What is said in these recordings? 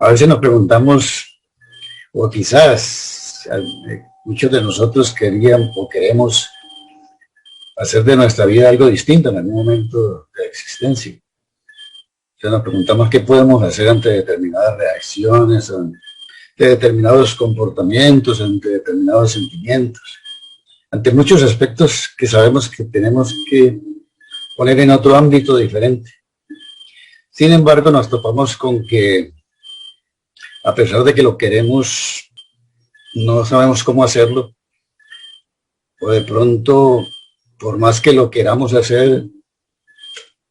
A veces nos preguntamos, o quizás muchos de nosotros querían o queremos hacer de nuestra vida algo distinto en algún momento de la existencia. Entonces nos preguntamos qué podemos hacer ante determinadas reacciones, ante determinados comportamientos, ante determinados sentimientos, ante muchos aspectos que sabemos que tenemos que poner en otro ámbito diferente. Sin embargo, nos topamos con que, a pesar de que lo queremos, no sabemos cómo hacerlo, o de pronto, por más que lo queramos hacer,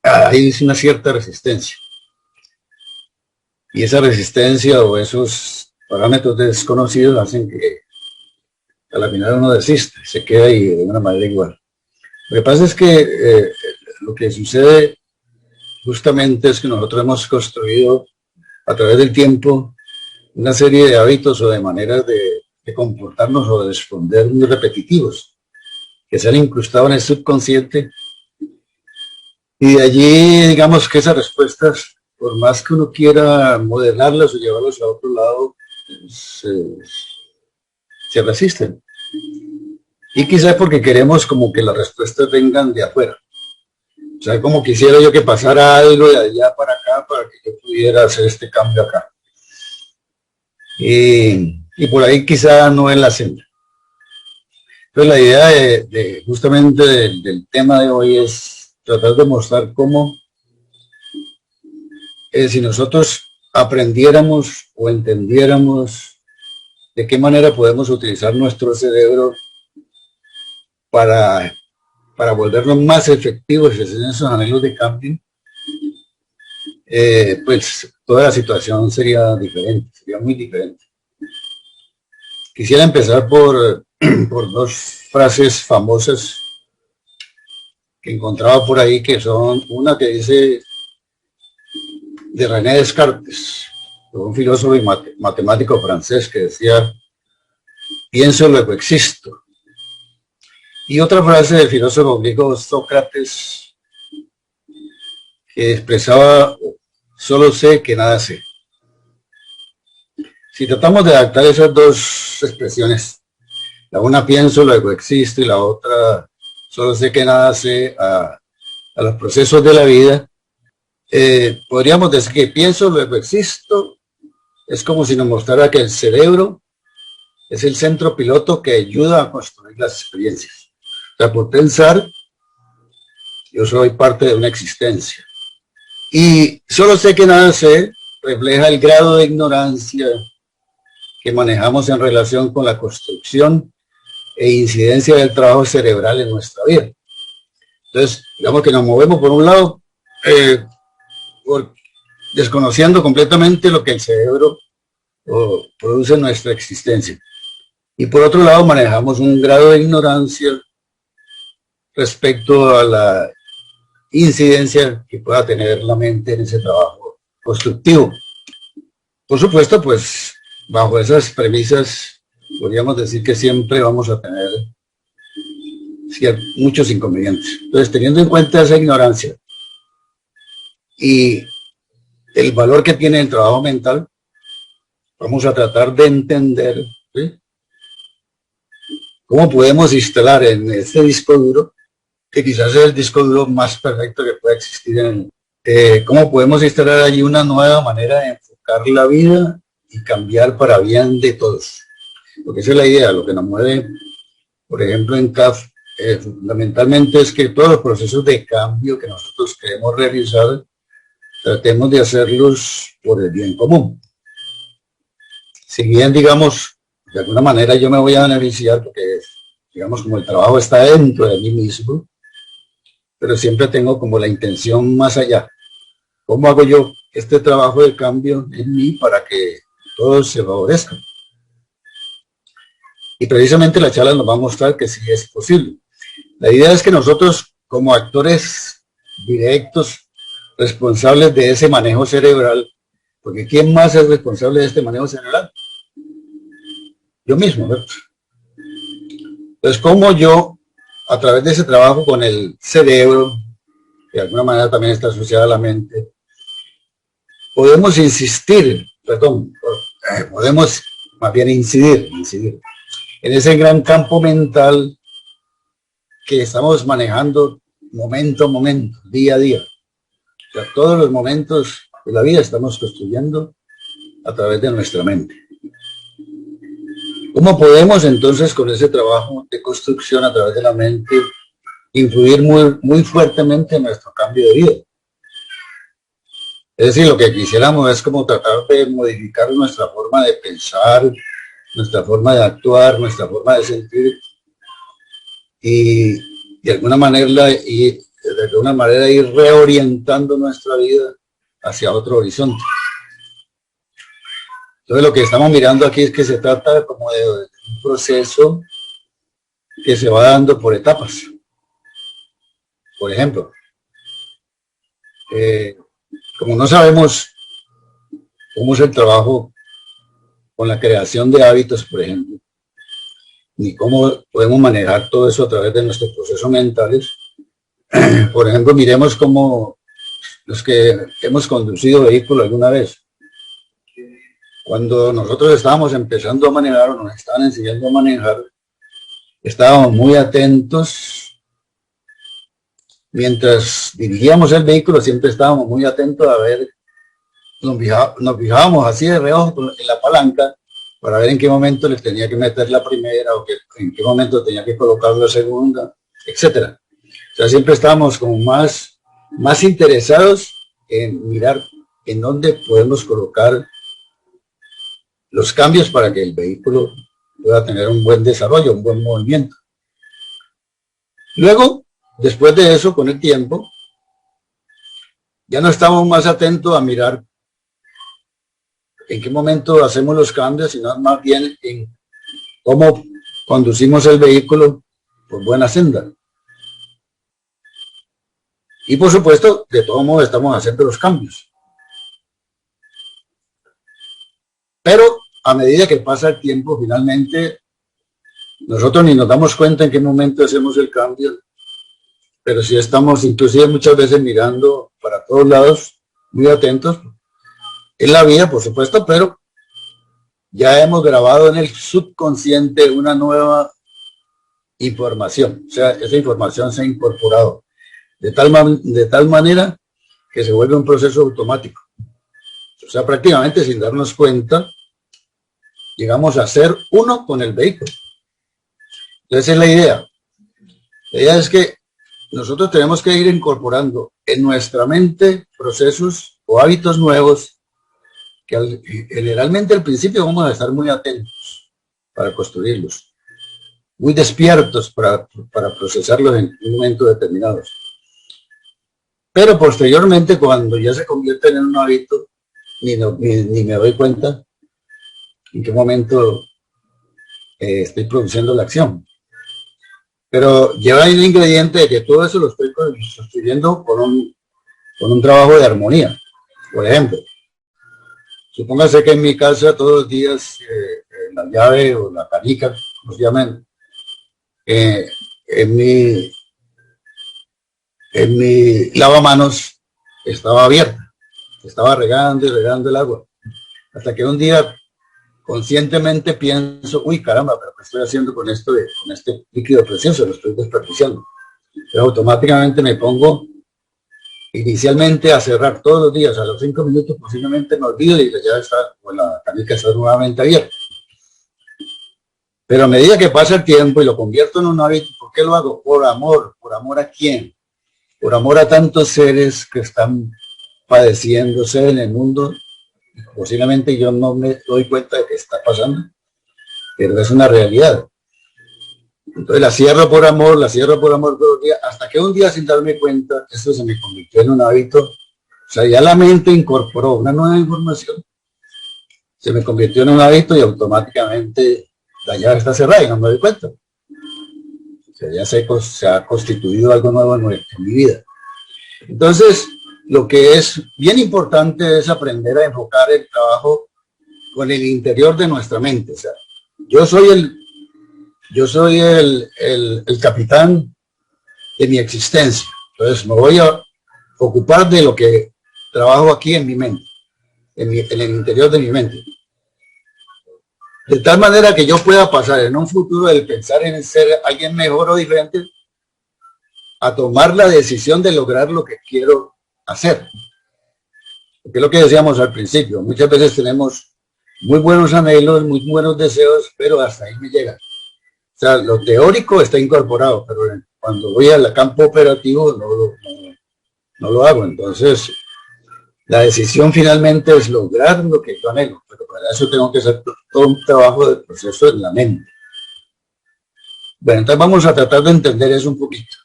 hay una cierta resistencia. Y esa resistencia o esos parámetros desconocidos hacen que a la final uno desiste, se queda ahí de una manera igual. Lo que pasa es que lo que sucede justamente es que nosotros hemos construido a través del tiempo una serie de hábitos o de maneras de comportarnos o de responder muy repetitivos, que se han incrustado en el subconsciente, y de allí, digamos que esas respuestas, por más que uno quiera modelarlas o llevarlas a otro lado, se resisten. Y quizás porque queremos como que las respuestas vengan de afuera. O sea, como quisiera yo que pasara algo de allá para acá para que yo pudiera hacer este cambio acá. Y por ahí quizá no es la senda. Entonces la idea justamente del tema de hoy es tratar de mostrar cómo si nosotros aprendiéramos o entendiéramos de qué manera podemos utilizar nuestro cerebro para volvernos más efectivos en esos anhelos de cambio, pues toda la situación sería diferente, sería muy diferente. Quisiera empezar por dos frases famosas que encontraba por ahí, que son una que dice de René Descartes, un filósofo y matemático francés, que decía: pienso, luego existo. Y otra frase del filósofo griego Sócrates, que expresaba: solo sé que nada sé. Si tratamos de adaptar esas dos expresiones, la una pienso, luego existo, y la otra solo sé que nada sé, a los procesos de la vida, podríamos decir que pienso, luego existo, es como si nos mostrara que el cerebro es el centro piloto que ayuda a construir las experiencias. O sea, por pensar, yo soy parte de una existencia. Y solo sé que nada sé refleja el grado de ignorancia que manejamos en relación con la construcción e incidencia del trabajo cerebral en nuestra vida. Entonces, digamos que nos movemos por un lado, desconociendo completamente lo que el cerebro produce en nuestra existencia. Y por otro lado, manejamos un grado de ignorancia respecto a la incidencia que pueda tener la mente en ese trabajo constructivo. Por supuesto, pues, bajo esas premisas, podríamos decir que siempre vamos a tener muchos inconvenientes. Entonces, teniendo en cuenta esa ignorancia y el valor que tiene el trabajo mental, vamos a tratar de entender, ¿sí?, cómo podemos instalar en este disco duro, que quizás es el disco duro más perfecto que pueda existir, cómo podemos instalar allí una nueva manera de enfocar la vida y cambiar para bien de todos. Porque esa es la idea, lo que nos mueve, por ejemplo, en CAF, fundamentalmente es que todos los procesos de cambio que nosotros queremos realizar, tratemos de hacerlos por el bien común. Si bien, digamos, de alguna manera yo me voy a beneficiar porque, digamos, como el trabajo está dentro de mí mismo, pero siempre tengo como la intención más allá. ¿Cómo hago yo este trabajo de cambio en mí para que todos se favorezcan? Y precisamente la charla nos va a mostrar que sí es posible. La idea es que nosotros, como actores directos, responsables de ese manejo cerebral, porque ¿quién más es responsable de este manejo cerebral? Yo mismo, ¿verdad? Entonces, ¿cómo yo, a través de ese trabajo con el cerebro, que de alguna manera también está asociada a la mente, podemos insistir perdón, podemos más bien incidir en ese gran campo mental que estamos manejando momento a momento, día a día. O sea, todos los momentos de la vida estamos construyendo a través de nuestra mente. ¿Cómo podemos entonces con ese trabajo de construcción a través de la mente influir muy fuertemente en nuestro cambio de vida? Es decir, lo que quisiéramos es como tratar de modificar nuestra forma de pensar, nuestra forma de actuar, nuestra forma de sentir y de alguna manera ir reorientando nuestra vida hacia otro horizonte. Entonces lo que estamos mirando aquí es que se trata como de un proceso que se va dando por etapas. Por ejemplo, como no sabemos cómo es el trabajo con la creación de hábitos, por ejemplo, ni cómo podemos manejar todo eso a través de nuestros procesos mentales. Por ejemplo, miremos cómo los que hemos conducido vehículos alguna vez. Cuando nosotros estábamos empezando a manejar o nos estaban enseñando a manejar, estábamos muy atentos. Mientras dirigíamos el vehículo, siempre estábamos muy atentos a ver, nos fijábamos así de reojo en la palanca para ver en qué momento le tenía que meter la primera o en qué momento tenía que colocar la segunda, etcétera. O sea, siempre estábamos como más interesados en mirar en dónde podemos colocar los cambios para que el vehículo pueda tener un buen desarrollo, un buen movimiento. Luego, después de eso, con el tiempo, ya no estamos más atentos a mirar en qué momento hacemos los cambios, sino más bien en cómo conducimos el vehículo por buena senda. Y por supuesto, de todo modo estamos haciendo los cambios. Pero a medida que pasa el tiempo, finalmente, nosotros ni nos damos cuenta en qué momento hacemos el cambio, pero sí estamos inclusive muchas veces mirando para todos lados, muy atentos, en la vida, por supuesto, pero ya hemos grabado en el subconsciente una nueva información, o sea, esa información se ha incorporado de tal manera que se vuelve un proceso automático. O sea, prácticamente sin darnos cuenta, llegamos a ser uno con el vehículo. Entonces es la idea. La idea es que nosotros tenemos que ir incorporando en nuestra mente procesos o hábitos nuevos que generalmente al principio vamos a estar muy atentos para construirlos, muy despiertos para procesarlos en un momento determinado. Pero posteriormente, cuando ya se convierten en un hábito, ni me doy cuenta en qué momento estoy produciendo la acción. Pero lleva el ingrediente de que todo eso lo estoy construyendo con un trabajo de armonía. Por ejemplo, supóngase que en mi casa todos los días la llave o la canica, como se llaman, en mi lavamanos estaba abierta, estaba regando y regando el agua, hasta que un día conscientemente pienso, uy caramba, pero ¿qué estoy haciendo con este líquido precioso? Lo estoy desperdiciando. Pero automáticamente me pongo inicialmente a cerrar todos los días, a los 5 minutos posiblemente me olvido y ya está, pues la canica está nuevamente abierta. Pero a medida que pasa el tiempo y lo convierto en un hábito, ¿por qué lo hago? Por amor ¿a quién? Por amor a tantos seres que están padeciéndose en el mundo. Posiblemente yo no me doy cuenta de que está pasando, pero es una realidad. Entonces la cierro por amor todos los días, hasta que un día sin darme cuenta, esto se me convirtió en un hábito. O sea, ya la mente incorporó una nueva información, se me convirtió en un hábito y automáticamente la llave está cerrada y no me doy cuenta. O sea, ya se ha constituido algo nuevo en mi vida. Entonces, lo que es bien importante es aprender a enfocar el trabajo con el interior de nuestra mente. O sea, yo soy el capitán de mi existencia. Entonces me voy a ocupar de lo que trabajo aquí en mi mente. en el interior de mi mente. De tal manera que yo pueda pasar en un futuro del pensar en ser alguien mejor o diferente a tomar la decisión de lograr lo que quiero hacer. Porque es lo que decíamos al principio, muchas veces tenemos muy buenos anhelos, muy buenos deseos, pero hasta ahí me llega. O sea, lo teórico está incorporado, pero cuando voy al campo operativo no lo hago. Entonces, la decisión finalmente es lograr lo que yo anhelo, pero para eso tengo que hacer todo un trabajo de proceso en la mente. Bueno, entonces vamos a tratar de entender eso un poquito.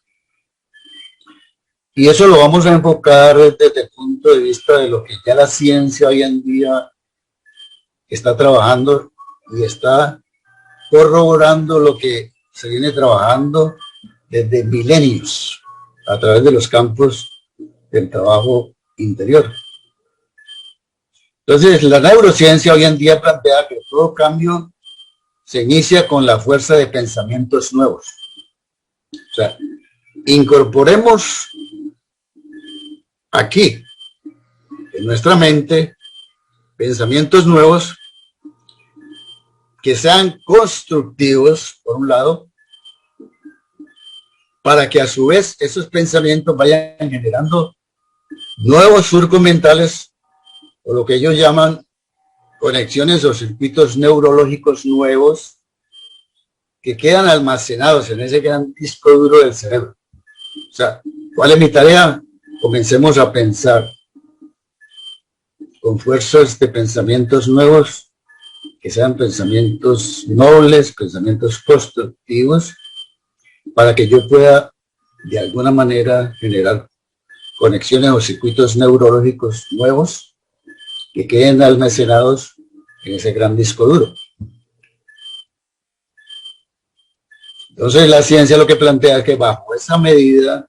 Y eso lo vamos a enfocar desde el punto de vista de lo que ya la ciencia hoy en día está trabajando y está corroborando lo que se viene trabajando desde milenios a través de los campos del trabajo interior. Entonces, la neurociencia hoy en día plantea que todo cambio se inicia con la fuerza de pensamientos nuevos. O sea, incorporemos aquí, en nuestra mente, pensamientos nuevos que sean constructivos, por un lado, para que a su vez esos pensamientos vayan generando nuevos surcos mentales, o lo que ellos llaman conexiones o circuitos neurológicos nuevos que quedan almacenados en ese gran disco duro del cerebro. O sea, ¿cuál es mi tarea? Comencemos a pensar con fuerzas de pensamientos nuevos, que sean pensamientos nobles, pensamientos constructivos, para que yo pueda de alguna manera generar conexiones o circuitos neurológicos nuevos que queden almacenados en ese gran disco duro. Entonces la ciencia lo que plantea es que bajo esa medida,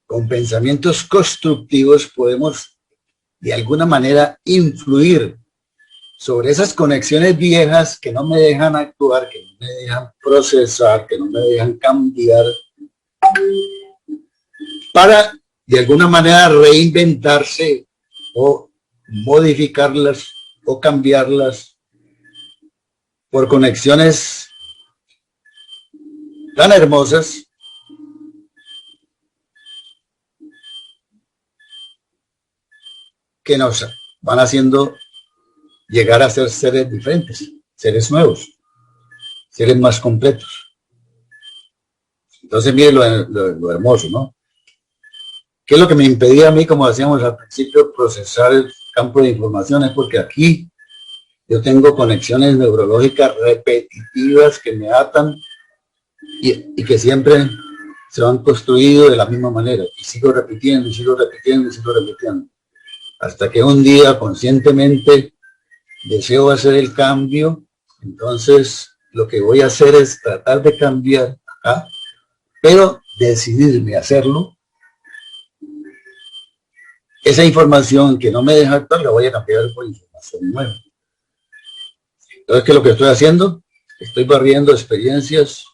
con pensamientos constructivos podemos de alguna manera influir sobre esas conexiones viejas que no me dejan actuar, que no me dejan procesar, que no me dejan cambiar, para de alguna manera reinventarse o modificarlas o cambiarlas por conexiones tan hermosas que nos van haciendo llegar a ser seres diferentes, seres nuevos, seres más completos. Entonces, mire lo hermoso, ¿no? ¿Qué es lo que me impedía a mí, como decíamos al principio, procesar el campo de información? Es porque aquí yo tengo conexiones neurológicas repetitivas que me atan y que siempre se han construido de la misma manera. Y sigo repitiendo, y sigo repitiendo, y sigo repitiendo. Hasta que un día conscientemente deseo hacer el cambio, entonces lo que voy a hacer es tratar de cambiar acá, pero decidirme a hacerlo. Esa información que no me deja actuar la voy a cambiar por información nueva. Entonces, ¿qué es lo que estoy haciendo? Estoy barriendo experiencias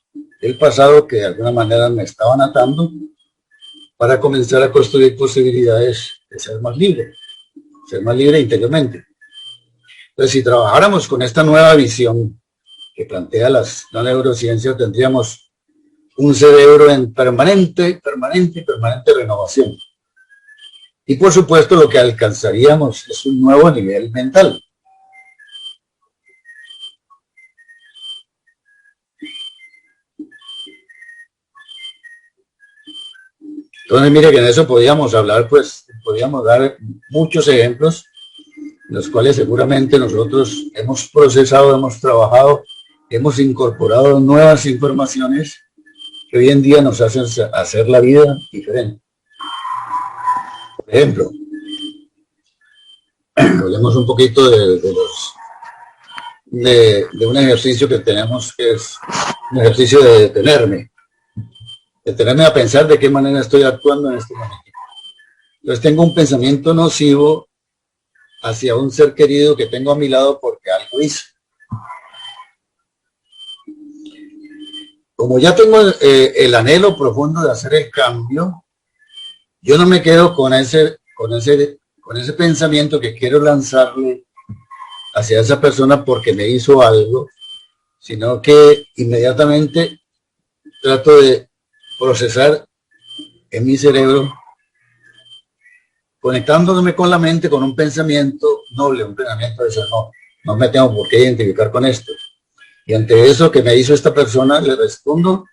del pasado que de alguna manera me estaban atando para comenzar a construir posibilidades de ser más libre interiormente. Entonces, si trabajáramos con esta nueva visión que plantea la neurociencia, tendríamos un cerebro en permanente renovación. Y por supuesto lo que alcanzaríamos es un nuevo nivel mental. Entonces mire que en eso podíamos hablar, pues podíamos dar muchos ejemplos, en los cuales seguramente nosotros hemos procesado, hemos trabajado, hemos incorporado nuevas informaciones que hoy en día nos hacen hacer la vida diferente. Por ejemplo, hablemos un poquito de un ejercicio que tenemos, que es un ejercicio de detenerme a pensar de qué manera estoy actuando en este momento. Entonces tengo un pensamiento nocivo hacia un ser querido que tengo a mi lado porque algo hizo. Como ya tengo el anhelo profundo de hacer el cambio, yo no me quedo con ese con ese pensamiento que quiero lanzarle hacia esa persona porque me hizo algo, sino que inmediatamente trato de procesar en mi cerebro, conectándome con la mente, con un pensamiento noble, un pensamiento de eso, no me tengo por qué identificar con esto. Y ante eso que me hizo esta persona, le respondo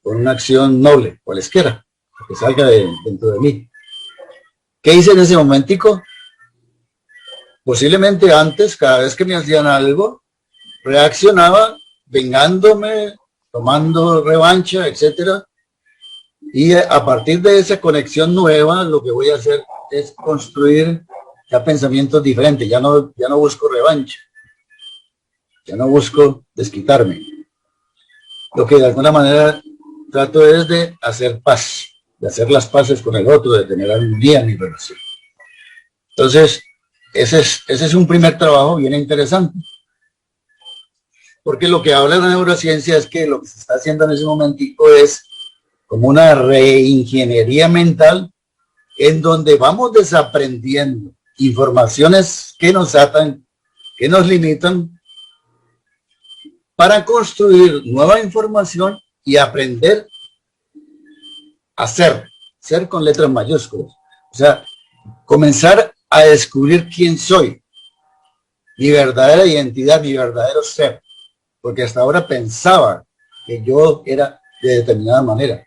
con una acción noble, cualesquiera, que salga dentro de mí. ¿Qué hice en ese momentico? Posiblemente antes, cada vez que me hacían algo, reaccionaba vengándome, tomando revancha, etcétera. Y a partir de esa conexión nueva, lo que voy a hacer es construir ya pensamientos diferentes. Ya no busco revancha, ya no busco desquitarme. Lo que de alguna manera trato es de hacer paz, de hacer las paces con el otro, de tener armonía en mi relación. Entonces, ese es un primer trabajo bien interesante. Porque lo que habla la neurociencia es que lo que se está haciendo en ese momentico es como una reingeniería mental en donde vamos desaprendiendo informaciones que nos atan, que nos limitan, para construir nueva información y aprender a ser con letras mayúsculas. O sea, comenzar a descubrir quién soy, mi verdadera identidad, mi verdadero ser, porque hasta ahora pensaba que yo era de determinada manera.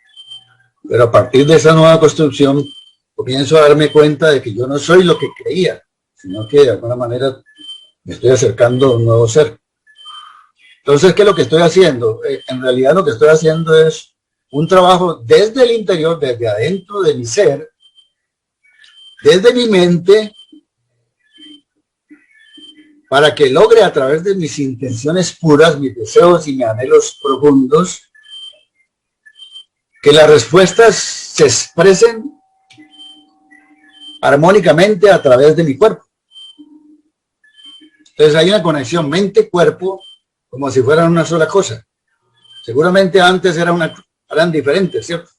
Pero a partir de esa nueva construcción, comienzo a darme cuenta de que yo no soy lo que creía, sino que de alguna manera me estoy acercando a un nuevo ser. Entonces, ¿qué es lo que estoy haciendo? En realidad lo que estoy haciendo es un trabajo desde el interior, desde adentro de mi ser, desde mi mente, para que logre a través de mis intenciones puras, mis deseos y mis anhelos profundos, que las respuestas se expresen armónicamente a través de mi cuerpo. Entonces hay una conexión mente-cuerpo como si fueran una sola cosa. Seguramente antes eran diferentes, ¿cierto?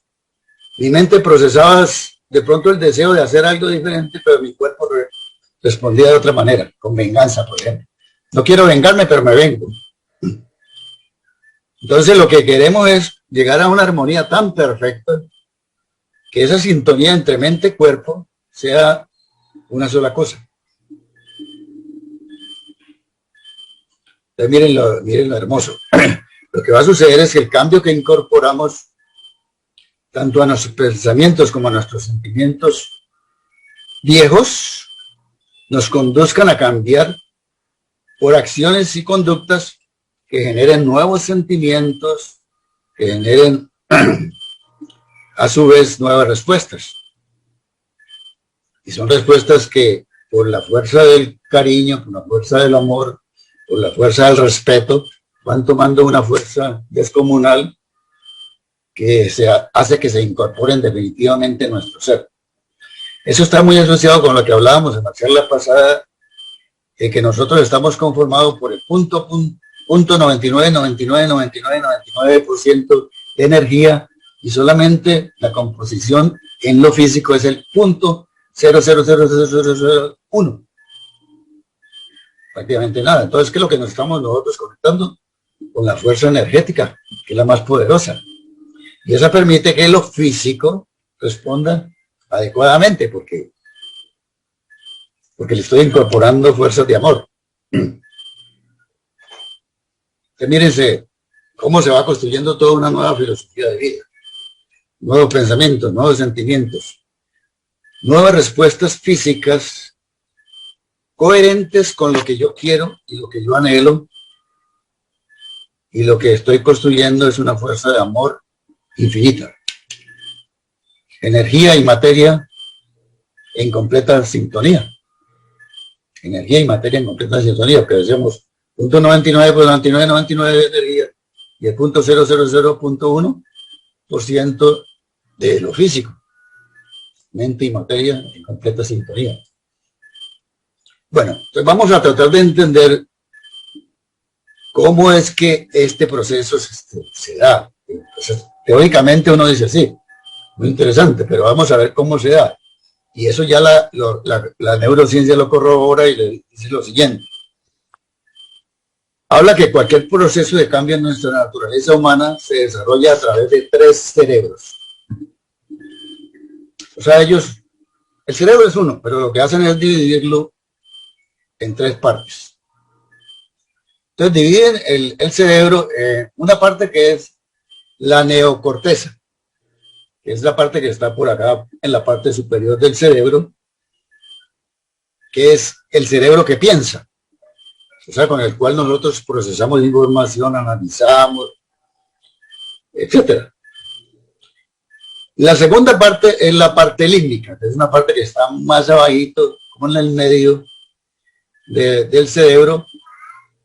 Mi mente procesaba de pronto el deseo de hacer algo diferente, pero mi cuerpo respondía de otra manera, con venganza, por ejemplo. No quiero vengarme, pero me vengo. Entonces lo que queremos es llegar a una armonía tan perfecta que esa sintonía entre mente y cuerpo sea una sola cosa. Entonces miren lo hermoso. Lo que va a suceder es que el cambio que incorporamos tanto a nuestros pensamientos como a nuestros sentimientos viejos nos conduzcan a cambiar por acciones y conductas que generen nuevos sentimientos, que generen a su vez nuevas respuestas. Y son respuestas que por la fuerza del cariño, por la fuerza del amor, por la fuerza del respeto, van tomando una fuerza descomunal que hace que se incorporen definitivamente en nuestro ser. Eso está muy asociado con lo que hablábamos en la charla pasada, de que nosotros estamos conformados por el punto 99% de energía, y solamente la composición en lo físico es el punto 0,00001. Prácticamente nada. Entonces, ¿qué es lo que nos estamos nosotros conectando? Con la fuerza energética, que es la más poderosa. Y esa permite que lo físico responda adecuadamente, porque le estoy incorporando fuerzas de amor. Entonces, mírense cómo se va construyendo toda una nueva filosofía de vida. Nuevos pensamientos, nuevos sentimientos, nuevas respuestas físicas coherentes con lo que yo quiero y lo que yo anhelo, y lo que estoy construyendo es una fuerza de amor infinita. Energía y materia en completa sintonía. Energía y materia en completa sintonía, que decíamos punto 99 por 99 de energía y el punto 0,000.1% de lo físico. Mente y materia en completa sintonía. Bueno, entonces vamos a tratar de entender cómo es que este proceso se da. Entonces, teóricamente uno dice, sí, muy interesante, pero vamos a ver cómo se da. Y eso ya la neurociencia lo corrobora y le dice lo siguiente. Habla que cualquier proceso de cambio en nuestra naturaleza humana se desarrolla a través de 3 cerebros. O sea, el cerebro es uno, pero lo que hacen es dividirlo en 3 partes. Entonces dividen el cerebro en una parte que es la neocorteza, que es la parte que está por acá en la parte superior del cerebro, que es el cerebro que piensa, o sea, con el cual nosotros procesamos información, analizamos, etcétera. La segunda parte es la parte límbica, que es una parte que está más abajito, como en el medio del cerebro,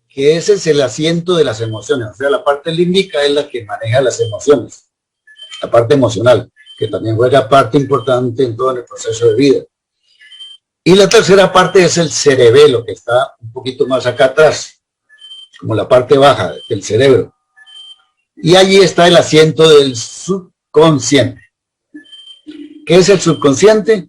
que ese es el asiento de las emociones. O sea, la parte límbica es la que maneja las emociones, la parte emocional, que también juega parte importante en todo el proceso de vida. Y la tercera parte es el cerebelo, que está un poquito más acá atrás, como la parte baja del cerebro. Y allí está el asiento del subconsciente. ¿Qué es el subconsciente?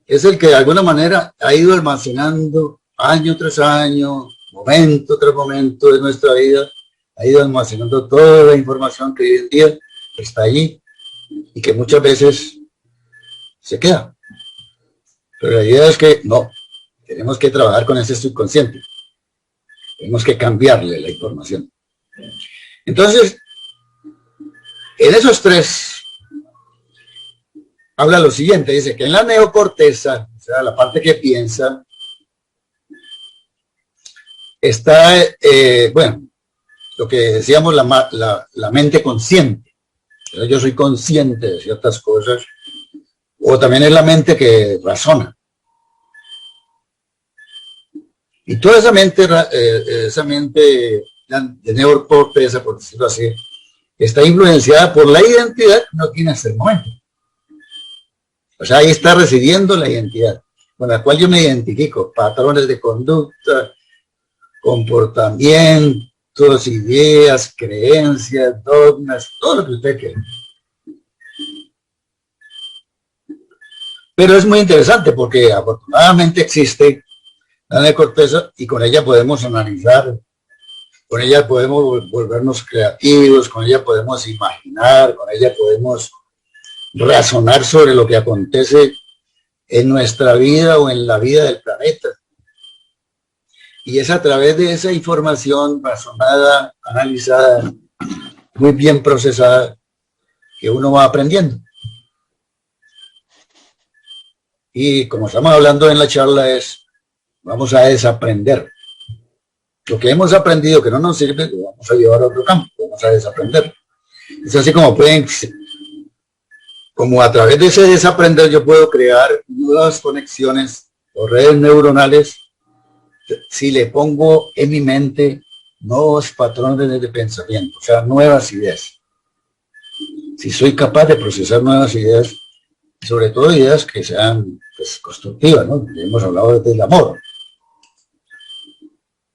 Es el que de alguna manera ha ido almacenando año tras año, momento tras momento de nuestra vida, ha ido almacenando toda la información que hoy en día está allí y que muchas veces se queda. Pero la idea es que no, tenemos que trabajar con ese subconsciente. Tenemos que cambiarle la información. Entonces, en esos 3, habla lo siguiente, dice que en la neocorteza, o sea, la parte que piensa, está, bueno, lo que decíamos, la mente consciente. Entonces, yo soy consciente de ciertas cosas, o también es la mente que razona. Y toda esa mente de neocorteza, por decirlo así, está influenciada por la identidad que uno tiene hasta el momento. O sea, ahí está residiendo la identidad, con la cual yo me identifico, patrones de conducta, comportamientos, ideas, creencias, dogmas, todo lo que usted quiera. Pero es muy interesante porque afortunadamente existe la neocorteza y con ella podemos analizar, con ella podemos volvernos creativos, con ella podemos imaginar, con ella podemos razonar sobre lo que acontece en nuestra vida o en la vida del planeta. Y es a través de esa información razonada, analizada, muy bien procesada, que uno va aprendiendo. Y como estamos hablando en la charla vamos a desaprender. Lo que hemos aprendido que no nos sirve, lo vamos a llevar a otro campo, vamos a desaprender. Es así como a través de ese desaprender yo puedo crear nuevas conexiones o redes neuronales si le pongo en mi mente nuevos patrones de pensamiento, o sea, nuevas ideas. Si soy capaz de procesar nuevas ideas, sobre todo ideas que sean constructivas, ¿no? Hemos hablado del amor.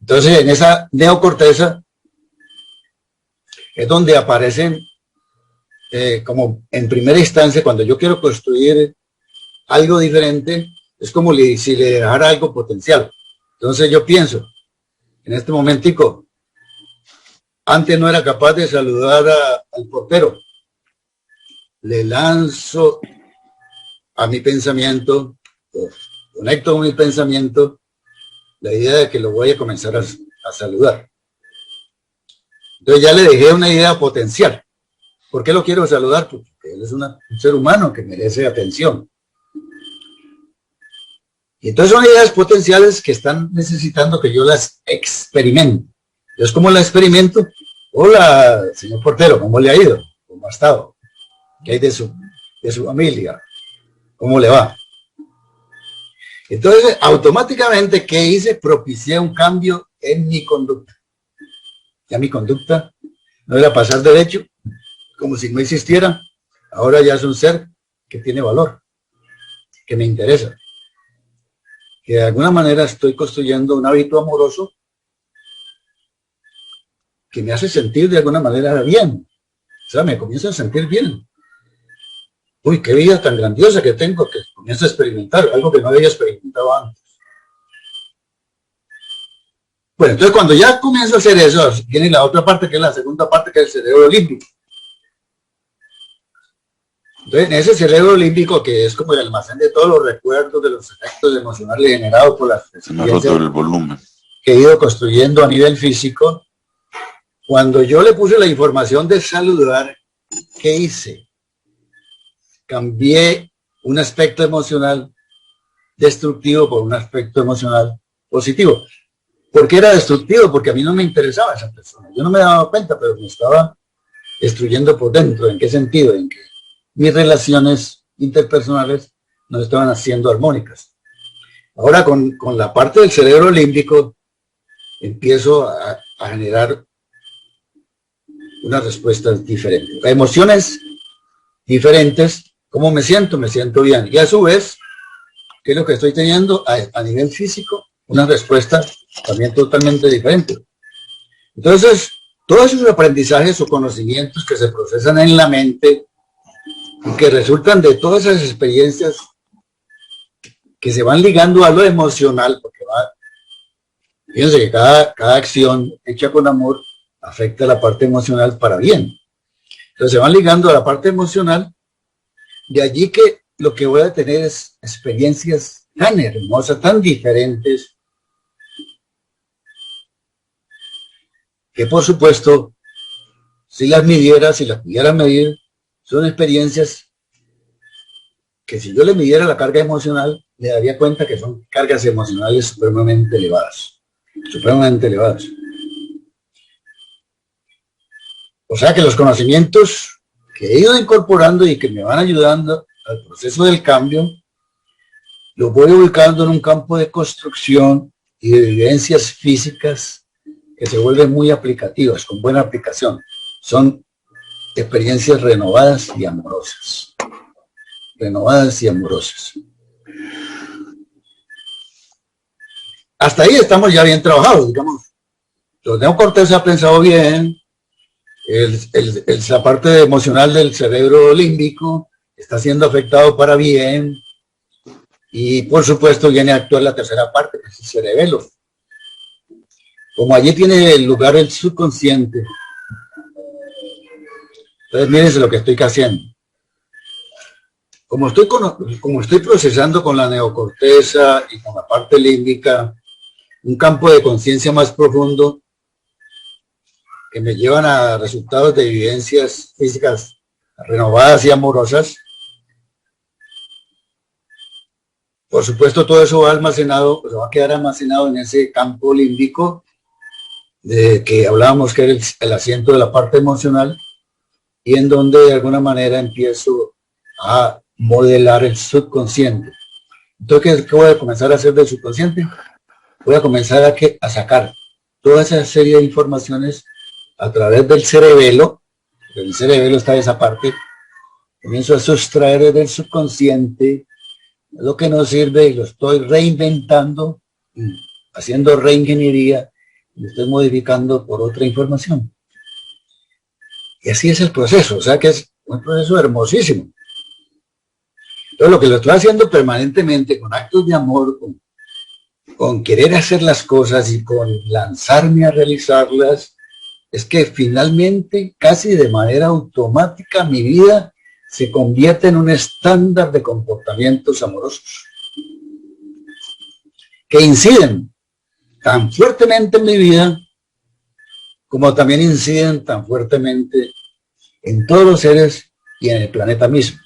Entonces, en esa neocorteza es donde aparecen, como en primera instancia, cuando yo quiero construir algo diferente, es como si le dejara algo potencial. Entonces yo pienso, en este momentico, antes no era capaz de saludar al portero. Le lanzo a mi pensamiento, conecto con mi pensamiento, la idea de que lo voy a comenzar a saludar. Entonces ya le dejé una idea potencial. ¿Por qué lo quiero saludar? Porque él es un ser humano que merece atención. Y entonces son ideas potenciales que están necesitando que yo las experimente. Entonces, ¿cómo la experimento? Hola, señor portero, ¿cómo le ha ido? ¿Cómo ha estado? ¿Qué hay de su familia? ¿Cómo le va? Entonces, automáticamente, ¿qué hice? Propicié un cambio en mi conducta. Ya mi conducta no era pasar derecho, como si no existiera. Ahora ya es un ser que tiene valor, que me interesa. Que de alguna manera estoy construyendo un hábito amoroso que me hace sentir de alguna manera bien. O sea, me comienzo a sentir bien. Uy, qué vida tan grandiosa que tengo, que comienzo a experimentar algo que no había experimentado antes. Bueno, entonces cuando ya comienzo a hacer eso, viene la otra parte, que es la segunda parte, que es el cerebro límbico. Entonces, en ese cerebro límbico, que es como el almacén de todos los recuerdos, de los efectos emocionales generados por las experiencias el volumen que he ido construyendo a nivel físico, cuando yo le puse la información de saludar, ¿qué hice? Cambié un aspecto emocional destructivo por un aspecto emocional positivo. ¿Por qué era destructivo? Porque a mí no me interesaba esa persona. Yo no me daba cuenta, pero me estaba destruyendo por dentro. ¿En qué sentido? En que mis relaciones interpersonales no estaban haciendo armónicas. Ahora con la parte del cerebro límbico empiezo a generar unas respuestas diferentes. Emociones diferentes. ¿Cómo me siento? Me siento bien. Y a su vez, ¿qué es lo que estoy teniendo? A nivel físico, una respuesta también totalmente diferente. Entonces, todos esos aprendizajes o conocimientos que se procesan en la mente y que resultan de todas esas experiencias que se van ligando a lo emocional, porque fíjense que cada acción hecha con amor afecta la parte emocional para bien. Entonces se van ligando a la parte emocional, de allí que lo que voy a tener es experiencias tan hermosas, tan diferentes, que por supuesto, si las pudiera medir, son experiencias que si yo le midiera la carga emocional, me daría cuenta que son cargas emocionales supremamente elevadas. Supremamente elevadas. O sea que los conocimientos que he ido incorporando y que me van ayudando al proceso del cambio, los voy ubicando en un campo de construcción y de vivencias físicas que se vuelven muy aplicativas, con buena aplicación. Son experiencias renovadas y amorosas. Renovadas y amorosas. Hasta ahí estamos ya bien trabajados, digamos. Los neocortes ha pensado bien, la parte emocional del cerebro límbico está siendo afectado para bien, y por supuesto viene a actuar la tercera parte, que es el cerebelo. Como allí tiene lugar el subconsciente, entonces mírense lo que estoy haciendo. Como estoy procesando con la neocorteza y con la parte límbica un campo de conciencia más profundo que me llevan a resultados de vivencias físicas renovadas y amorosas, por supuesto todo eso va almacenado, pues va a quedar almacenado en ese campo límbico de que hablábamos, que era el asiento de la parte emocional, y en donde de alguna manera empiezo a modelar el subconsciente. Entonces, ¿qué voy a comenzar a hacer del subconsciente? Voy a comenzar a sacar toda esa serie de informaciones a través del cerebelo. El cerebelo está esa parte. Comienzo a sustraer del subconsciente lo que nos sirve y lo estoy reinventando, haciendo reingeniería, y lo estoy modificando por otra información. Y así es el proceso, o sea que es un proceso hermosísimo. Entonces lo que lo estoy haciendo permanentemente con actos de amor, con querer hacer las cosas y con lanzarme a realizarlas, es que finalmente, casi de manera automática, mi vida se convierte en un estándar de comportamientos amorosos que inciden tan fuertemente en mi vida como también inciden tan fuertemente en todos los seres y en el planeta mismo.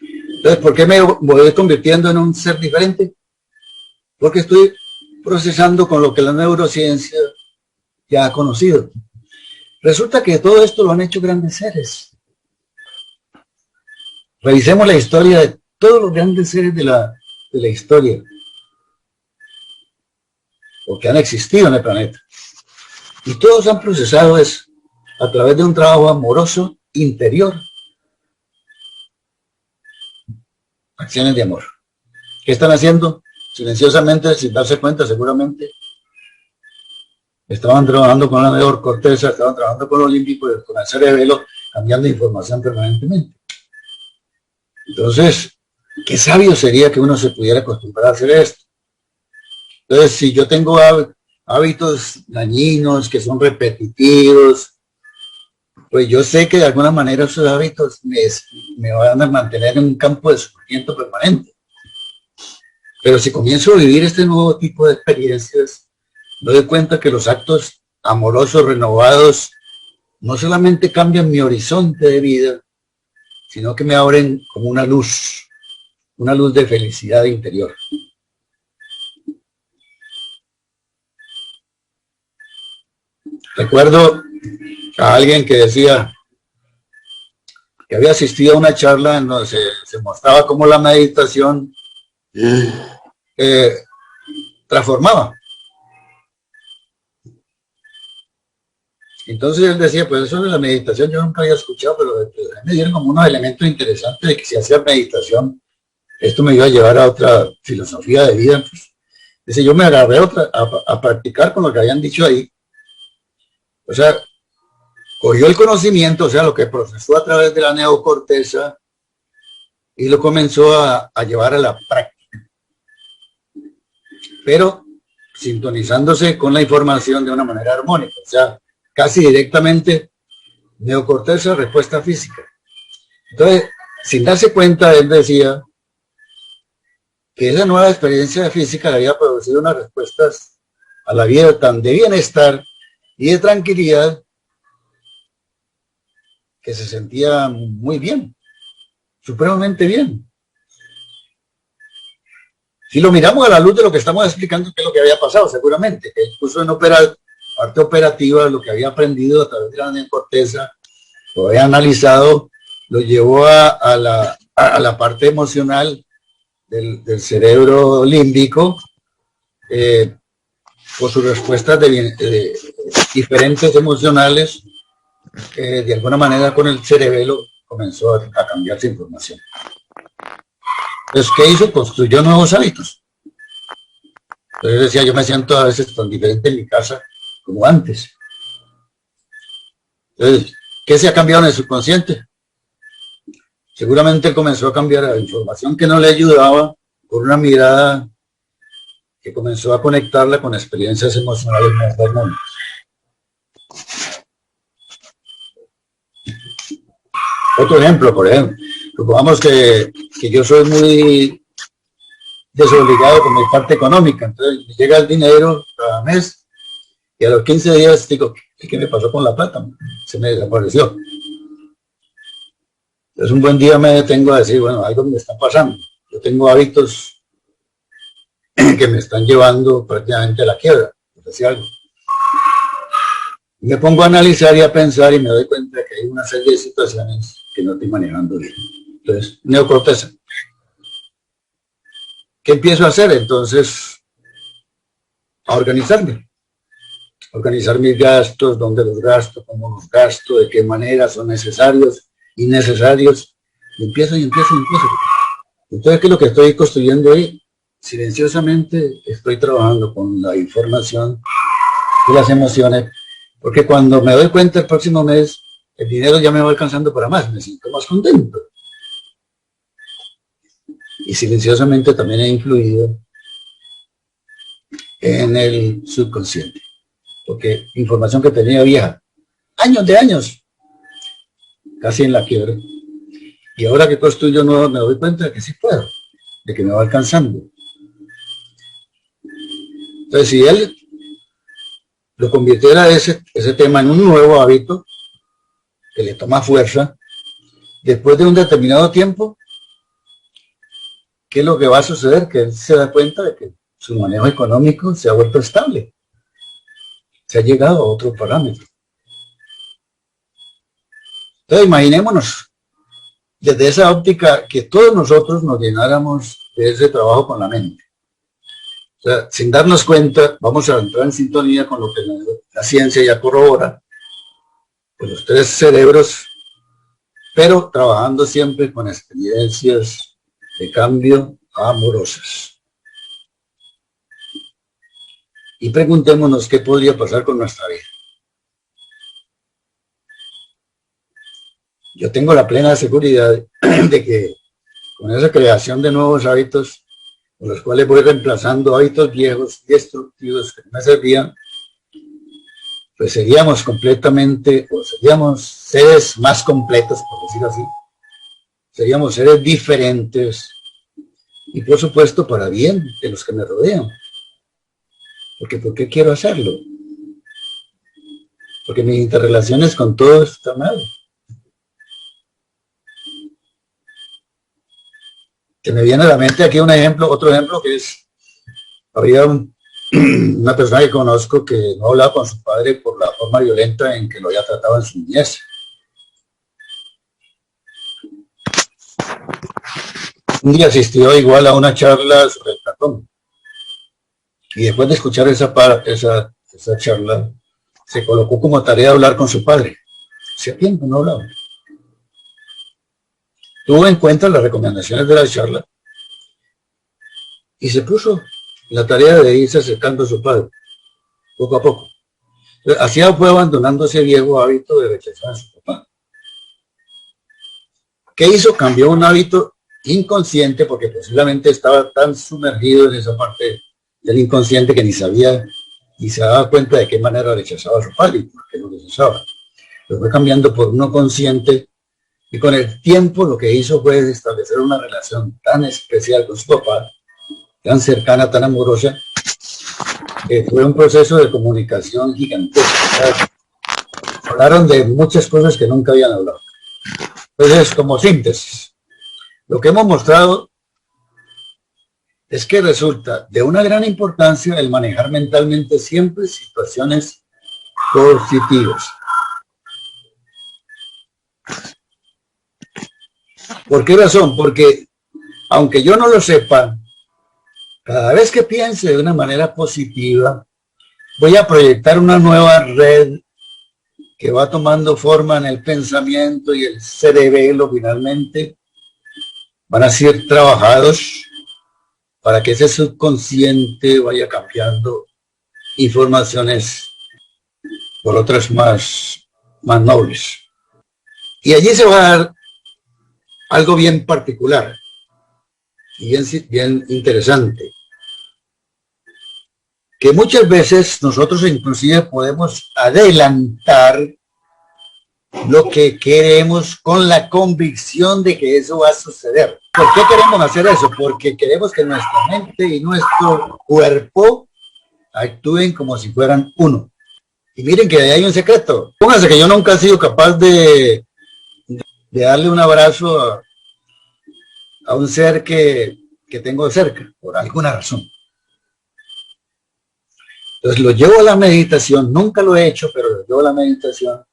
Entonces, ¿por qué me voy convirtiendo en un ser diferente? Porque estoy procesando con lo que la neurociencia ya ha conocido. Resulta que todo esto lo han hecho grandes seres. Revisemos la historia de todos los grandes seres de la historia, porque han existido en el planeta. Y todos han procesado eso a través de un trabajo amoroso interior. Acciones de amor. ¿Qué están haciendo? Silenciosamente, sin darse cuenta seguramente. Estaban trabajando con la neocorteza, estaban trabajando con lo límbico, con el cerebelo, cambiando información permanentemente. Entonces, qué sabio sería que uno se pudiera acostumbrar a hacer esto. Entonces, si yo tengo hábitos dañinos que son repetitivos, pues yo sé que de alguna manera esos hábitos me van a mantener en un campo de sufrimiento permanente. Pero si comienzo a vivir este nuevo tipo de experiencias, me doy cuenta que los actos amorosos renovados no solamente cambian mi horizonte de vida, sino que me abren como una luz de felicidad interior. Recuerdo a alguien que decía que había asistido a una charla en donde se mostraba cómo la meditación transformaba. Entonces él decía, pues eso de la meditación yo nunca había escuchado, pero me dieron como unos elementos interesantes de que si hacía meditación, esto me iba a llevar a otra filosofía de vida. Pues, dice, yo me agarré a practicar con lo que habían dicho ahí. O sea, cogió el conocimiento, o sea, lo que procesó a través de la neocorteza y lo comenzó a llevar a la práctica. Pero sintonizándose con la información de una manera armónica, o sea, casi directamente neocorteza, respuesta física. Entonces, sin darse cuenta, él decía que esa nueva experiencia de física le había producido unas respuestas a la vida tan de bienestar y de tranquilidad que se sentía muy bien, supremamente bien. Si lo miramos a la luz de lo que estamos explicando, que es lo que había pasado, seguramente, que él puso en parte operativa lo que había aprendido a través de la neocorteza, lo había analizado, lo llevó a la parte emocional del cerebro límbico, por sus respuestas de diferentes emocionales, de alguna manera con el cerebelo comenzó a cambiar su información. Entonces, ¿qué hizo? Construyó nuevos hábitos. Entonces decía, yo me siento a veces tan diferente en mi casa como antes. Entonces, ¿qué se ha cambiado en el subconsciente? Seguramente él comenzó a cambiar la información que no le ayudaba por una mirada que comenzó a conectarla con experiencias emocionales más armónicas. Otro ejemplo, por ejemplo, supongamos que yo soy muy desobligado con mi parte económica, entonces me llega el dinero cada mes y a los 15 días digo, ¿qué me pasó con la plata? Se me desapareció. Entonces un buen día me detengo a decir, bueno, algo me está pasando. Yo tengo hábitos que me están llevando prácticamente a la quiebra, por decir algo. Y me pongo a analizar y a pensar y me doy cuenta que hay una serie de situaciones que no estoy manejando bien. Entonces, neocorteza. ¿Qué empiezo a hacer? Entonces, a organizarme. Organizar mis gastos, dónde los gasto, cómo los gasto, de qué manera son necesarios, innecesarios. Y empiezo. Entonces, ¿qué es lo que estoy construyendo ahí? Silenciosamente estoy trabajando con la información y las emociones, porque cuando me doy cuenta el próximo mes, el dinero ya me va alcanzando para más, me siento más contento. Y silenciosamente también he influido en el subconsciente, porque información que tenía vieja, años de años, casi en la quiebra. Y ahora que construyo nuevo, me doy cuenta de que sí puedo, de que me va alcanzando. Entonces, si él lo convirtiera ese tema en un nuevo hábito, que le toma fuerza, después de un determinado tiempo, ¿qué es lo que va a suceder? Que él se da cuenta de que su manejo económico se ha vuelto estable. Se ha llegado a otro parámetro. Entonces, imaginémonos, desde esa óptica, que todos nosotros nos llenáramos de ese trabajo con la mente. O sea, sin darnos cuenta, vamos a entrar en sintonía con lo que la ciencia ya corrobora, con los tres cerebros, pero trabajando siempre con experiencias de cambio amorosas. Y preguntémonos qué podría pasar con nuestra vida. Yo tengo la plena seguridad de que con esa creación de nuevos hábitos, con los cuales voy reemplazando hábitos viejos y destructivos que no me servían, pues seríamos completamente, o seríamos seres más completos, por decirlo así. Seríamos seres diferentes y, por supuesto, para bien de los que me rodean. Porque ¿por qué quiero hacerlo? Porque mis interrelaciones con todos están mal. Que me viene a la mente aquí un ejemplo, otro ejemplo que es, había una persona que conozco que no hablaba con su padre por la forma violenta en que lo había tratado en su niñez. Un día asistió igual a una charla sobre el perdón. Y después de escuchar esa charla, se colocó como tarea hablar con su padre. Hacía tiempo no hablaba. Tuvo en cuenta las recomendaciones de la charla y se puso la tarea de irse acercando a su padre, poco a poco. Así fue abandonando ese viejo hábito de rechazar a su papá. ¿Qué hizo? Cambió un hábito inconsciente, porque posiblemente estaba tan sumergido en esa parte del inconsciente que ni sabía, ni se daba cuenta de qué manera rechazaba a su padre y por qué lo rechazaba. Lo fue cambiando por uno consciente, y con el tiempo lo que hizo fue establecer una relación tan especial con su papá, tan cercana, tan amorosa, que fue un proceso de comunicación gigantesco. Hablaron de muchas cosas que nunca habían hablado. Entonces, como síntesis, lo que hemos mostrado es que resulta de una gran importancia el manejar mentalmente siempre situaciones positivas. ¿Por qué razón? Porque aunque yo no lo sepa, cada vez que piense de una manera positiva, voy a proyectar una nueva red que va tomando forma en el pensamiento, y el cerebelo finalmente van a ser trabajados para que ese subconsciente vaya cambiando informaciones por otras más nobles. Y allí se va a dar algo bien particular y bien interesante, que muchas veces nosotros inclusive podemos adelantar lo que queremos con la convicción de que eso va a suceder. ¿Por qué queremos hacer eso? Porque queremos que nuestra mente y nuestro cuerpo actúen como si fueran uno. Y miren que ahí hay un secreto. Pónganse que yo nunca he sido capaz de darle un abrazo a un ser que tengo cerca, por alguna razón. Entonces lo llevo a la meditación, nunca lo he hecho, pero lo llevo a la meditación,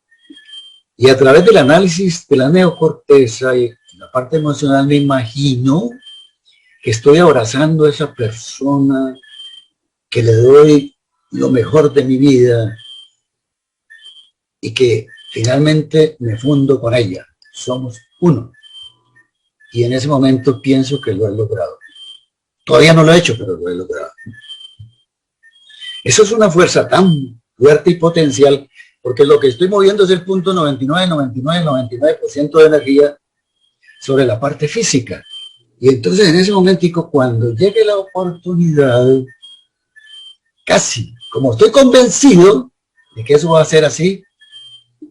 y a través del análisis de la neocorteza y la parte emocional me imagino que estoy abrazando a esa persona, que le doy lo mejor de mi vida y que finalmente me fundo con ella. Somos uno. Y en ese momento pienso que lo he logrado. Todavía no lo he hecho, pero lo he logrado. Eso es una fuerza tan fuerte y potencial, porque lo que estoy moviendo es el punto 99% de energía sobre la parte física. Y entonces en ese momentico, cuando llegue la oportunidad, casi, como estoy convencido de que eso va a ser así,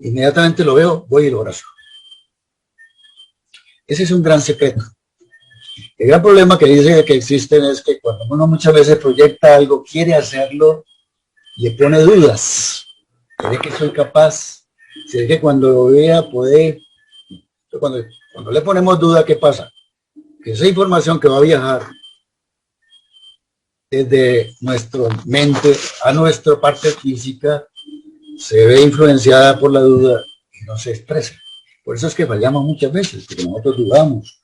inmediatamente lo veo, voy y lo abrazo. Ese es un gran secreto. El gran problema que dice que existen es que cuando uno muchas veces proyecta algo, quiere hacerlo, le pone dudas. ¿Cree que soy capaz? ¿Cree que cuando lo vea poder? Cuando le ponemos duda, ¿qué pasa? Que esa información que va a viajar desde nuestra mente a nuestra parte física se ve influenciada por la duda y no se expresa. Por eso es que fallamos muchas veces, porque nosotros dudamos.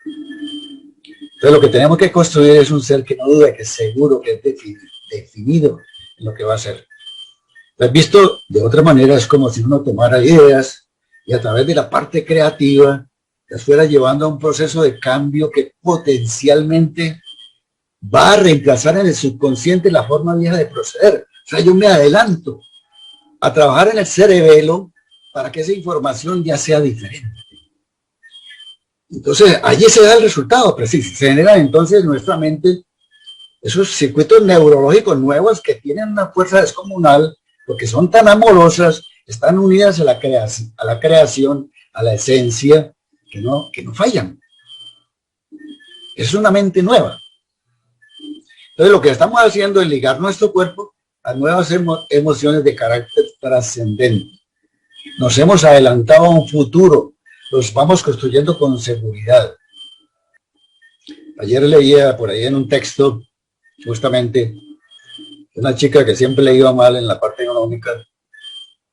Entonces lo que tenemos que construir es un ser que no duda, que es seguro, que es definido en lo que va a hacer. Entonces, visto de otra manera, es como si uno tomara ideas y a través de la parte creativa las fuera llevando a un proceso de cambio que potencialmente va a reemplazar en el subconsciente la forma vieja de proceder. O sea, yo me adelanto a trabajar en el cerebelo para que esa información ya sea diferente. Entonces, allí se da el resultado preciso. Se generan entonces en nuestra mente esos circuitos neurológicos nuevos que tienen una fuerza descomunal porque son tan amorosas, están unidas a la creación, a la esencia, que no fallan. Es una mente nueva. Entonces, lo que estamos haciendo es ligar nuestro cuerpo a nuevas emociones de carácter trascendente. Nos hemos adelantado a un futuro, los vamos construyendo con seguridad. Ayer leía por ahí en un texto, justamente, una chica que siempre le iba mal en la parte económica,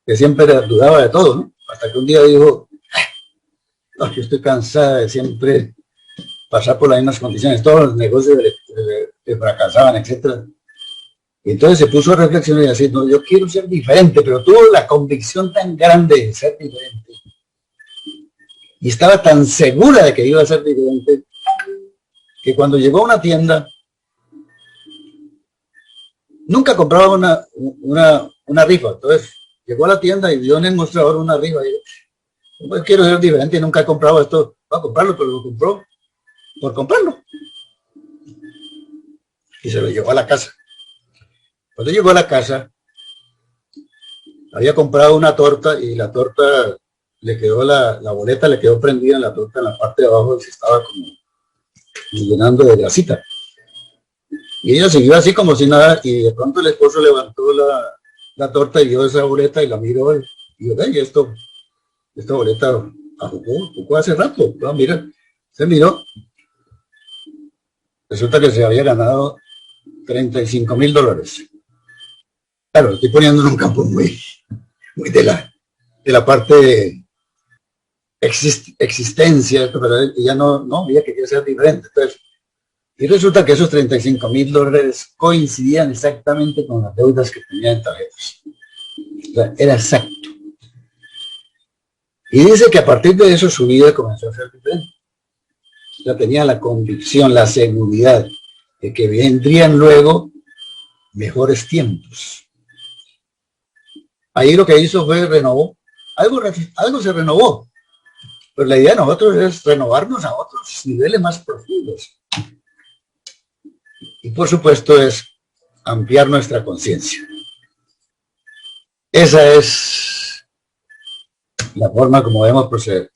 que siempre dudaba de todo, ¿no? Hasta que un día dijo, no, yo estoy cansada de siempre pasar por las mismas condiciones, todos los negocios que fracasaban, etc. Y entonces se puso a reflexionar y a decir, no, yo quiero ser diferente, pero tuvo la convicción tan grande de ser diferente. Y estaba tan segura de que iba a ser diferente, que cuando llegó a una tienda, nunca compraba una rifa. Entonces llegó a la tienda y vio en el mostrador una rifa. Y dijo, pues quiero ser diferente y nunca he comprado esto. Voy a comprarlo, pero lo compró por comprarlo. Y se lo llevó a la casa. Cuando llegó a la casa, había comprado una torta y la torta le quedó, la boleta le quedó prendida en la torta en la parte de abajo y se estaba como llenando de grasita. Y ella siguió así como si nada y de pronto el esposo levantó la torta y vio esa boleta y la miró y dijo, hey, esta boleta jugó hace rato. No, mira, se miró. Resulta que se había ganado $35,000. Claro, estoy poniendo en un campo muy de la parte existencia, pero ella no ella quería ser diferente. Entonces, y resulta que esos $35,000 coincidían exactamente con las deudas que tenía en tarjetas. O sea, era exacto. Y dice que a partir de eso su vida comenzó a ser diferente. Ya tenía la convicción, la seguridad de que vendrían luego mejores tiempos. Ahí lo que hizo fue renovó. Algo se renovó. Pero la idea de nosotros es renovarnos a otros niveles más profundos. Y por supuesto es ampliar nuestra conciencia. Esa es la forma como debemos proceder.